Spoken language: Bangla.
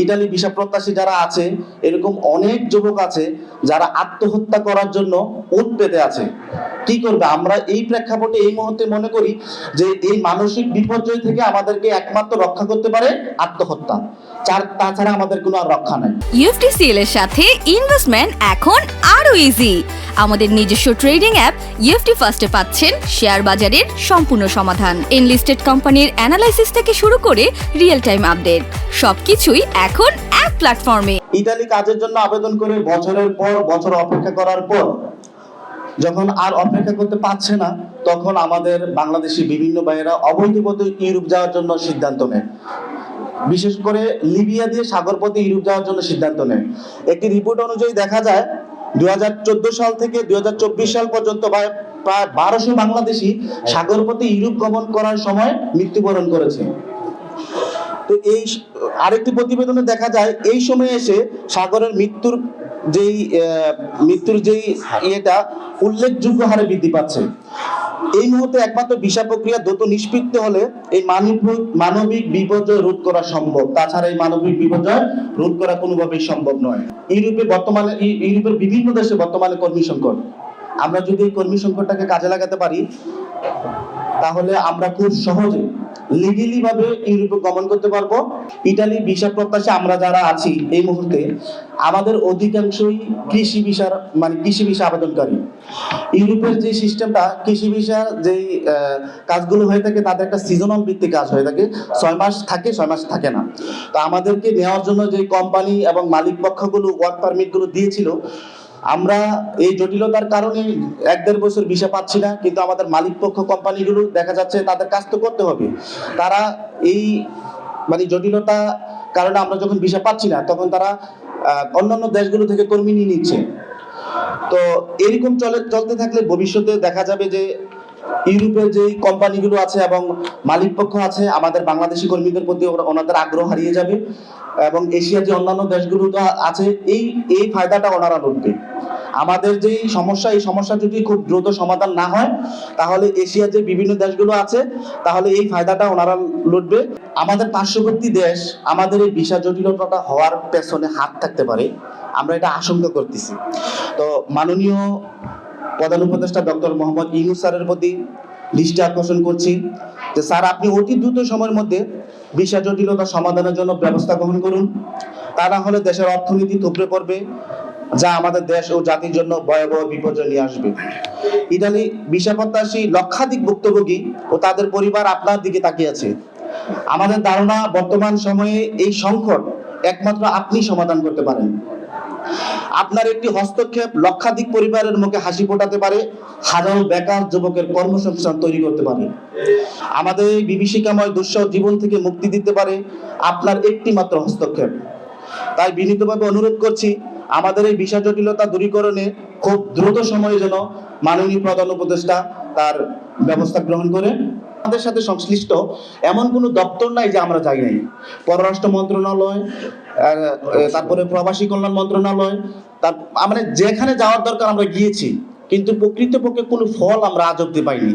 ইতালি ভিসা প্রত্যাশী যারা আছে, এরকম অনেক যুবক আছে যারা আত্মহত্যা করার জন্য ওত পেতে আছে। কি করবে? আমরা এই প্রেক্ষাপটে এই মুহূর্তে মনে করি যে এই মানসিক বিপর্যয় থেকে আমাদেরকে একমাত্র রক্ষা করতে পারে আত্মহত্যা, তাছাড়া আমাদের কোনো আর রক্ষা নাই। ইউএফটিসিএল এর সাথে ইনভেস্টমেন্ট এখন আরো ইজি। আমাদের নিজস্ব ট্রেডিং অ্যাপ ইউএফটি ফার্স্টে পাচ্ছেন শেয়ার বাজারের সম্পূর্ণ সমাধান, এনলিস্টেড কোম্পানির অ্যানালাইসিস থেকে শুরু করে রিয়েল টাইম আপডেট, সবকিছুই এখন এক প্ল্যাটফর্মে। ইতালি কাজের জন্য আবেদন করে বছরের পর বছর অপেক্ষা করার পর যখন আর অপেক্ষা করতে পারছে না, তখন আমাদের বাংলাদেশি বিভিন্ন ভাইয়েরা অবৈধ পথে ইউরোপ যাওয়ার জন্য সিদ্ধান্ত নেয়। বিশেষ করে লিবিয়া দিয়ে সাগর পথে ইউরোপ যাওয়ার জন্য সিদ্ধান্ত নেয়। একটি রিপোর্ট অনুযায়ী দেখা যায় 2014 সাল থেকে 2024 সাল পর্যন্ত প্রায় 1200 বাংলাদেশি সাগর পথে ইউরোপ গমন করার সময় মৃত্যুবরণ করেছে। তো এই আরেকটি প্রতিবেদনে দেখা যায় এই সময়ে এসে সাগরের মৃত্যুর যেই ইয়েটা উল্লেখযোগ্য হারে বৃদ্ধি পাচ্ছে। এই মুহূর্তে একমাত্র ভিসা প্রক্রিয়া দ্রুত নিষ্পত্তি হলে এই মানবিক বিপর্যয় রোধ করা সম্ভব, তাছাড়া এই মানবিক বিপর্যয় রোধ করা কোনোভাবেই সম্ভব নয়। ইউরোপের বিভিন্ন দেশে বর্তমানে কর্মী সংকট। আমরা যদি এই কর্মী সংকটটাকে কাজে লাগাতে পারি, তাহলে আমরা খুব সহজে লিগেলি ভাবে ইউরোপে গমন করতে পারবো। ইতালি ভিসা প্রত্যাশী আমরা যারা আছি এই মুহূর্তে, আমাদের অধিকাংশই কৃষি ভিসা আবেদনকারী। ইউরোপের যে সিস্টেমটা, কৃষি ভিসার যেই কাজগুলো হয়ে থাকে, তাদের একটা সিজনাল ভিত্তিক কাজ হয়ে থাকে, 6 মাস থাকে, 6 মাস থাকে না। তো আমাদেরকে নেওয়ার জন্য যে কোম্পানি এবং মালিক পক্ষগুলো ওয়ার্ক পারমিট গুলো দিয়েছিল, আমরা এই জটিলতার কারণে 1-1.5 বছর ভিসা পাচ্ছি না। কিন্তু আমাদের মালিক পক্ষ কোম্পানিগুলো দেখা যাচ্ছে তাদের কাজ তো করতে হবে, তারা এই জটিলতা কারণে আমরা যখন ভিসা পাচ্ছি না, তখন তারা অন্যান্য দেশগুলো থেকে কর্মী নিয়ে নিচ্ছে। তো এরকম চলতে থাকলে ভবিষ্যতে দেখা যাবে যে ইউরোপের যে কোম্পানিগুলো আছে এবং মালিক পক্ষ আছে, আমাদের বাংলাদেশি কর্মীদের প্রতি ওনাদের আগ্রহ হারিয়ে যাবে এবং এশিয়ার যে অন্যান্য দেশগুলো আছে এই ফায়দাটা ওনারা লুটবে। আমাদের যে সমস্যা, এই সমস্যা যদি খুব দ্রুত সমাধান না হয়, তাহলে এশিয়ার যে বিভিন্ন দেশগুলো আছে, তাহলে এই ফায়দাটা ওনারা লুটবে। আমাদের পার্শ্ববর্তী দেশ আমাদের এই ভিসা জটিলতা হওয়ার পেছনে হাত থাকতে পারে, আমরা এটা আশঙ্কা করতেছি। তো মাননীয় প্রধান উপদেষ্টা ডক্টর মোহাম্মদ ইউনূস স্যারের প্রতি দৃষ্টি আকর্ষণ করছি যে স্যার, আপনি অতি দ্রুত সময়ের মধ্যে ভিসা জটিলতা সমাধানের জন্য ব্যবস্থা গ্রহণ করুন। তা না হলে দেশের অর্থনীতি থুবড়ে পড়বে, যা আমাদের দেশ ও জাতির জন্য ভয়াবহ বিপর্যয় নিয়ে আসবে। ইতালি ভিসা প্রত্যাশী লক্ষাধিক ভুক্তভোগী ও তাদের পরিবার আপনার দিকে তাকিয়ে আছে। আমাদের ধারণা, বর্তমান সময়ে এই সংকট একমাত্র আপনি সমাধান করতে পারেন। আপনার একটি হস্তক্ষেপ লক্ষাধিক পরিবারের মুখে হাসি ফোটাতে পারে, হাজারো বেকার যুবকের কর্মসংস্থান তৈরি করতে পারে, আমাদের এই বিভীষিকাময় দুঃসহ জীবন থেকে মুক্তি দিতে পারে আপনার একটি মাত্র হস্তক্ষেপ। তাই বিনীতভাবে অনুরোধ করছি, আমাদের এই ভিসা জটিলতা দূরীকরণে খুব দ্রুত সময়ে যেন মাননীয় প্রধান উপদেষ্টা তার ব্যবস্থা গ্রহণ করে। আমাদের সাথে সংশ্লিষ্ট এমন কোনো দপ্তর নাই যে আমরা যাই নাই। পররাষ্ট্র মন্ত্রণালয়, তারপরে প্রবাসী কল্যাণ মন্ত্রণালয়, যেখানে যাওয়ার দরকার আমরা গিয়েছি, কিন্তু প্রকৃতপক্ষে কোনো ফল আমরা আজ অব্দি পাইনি।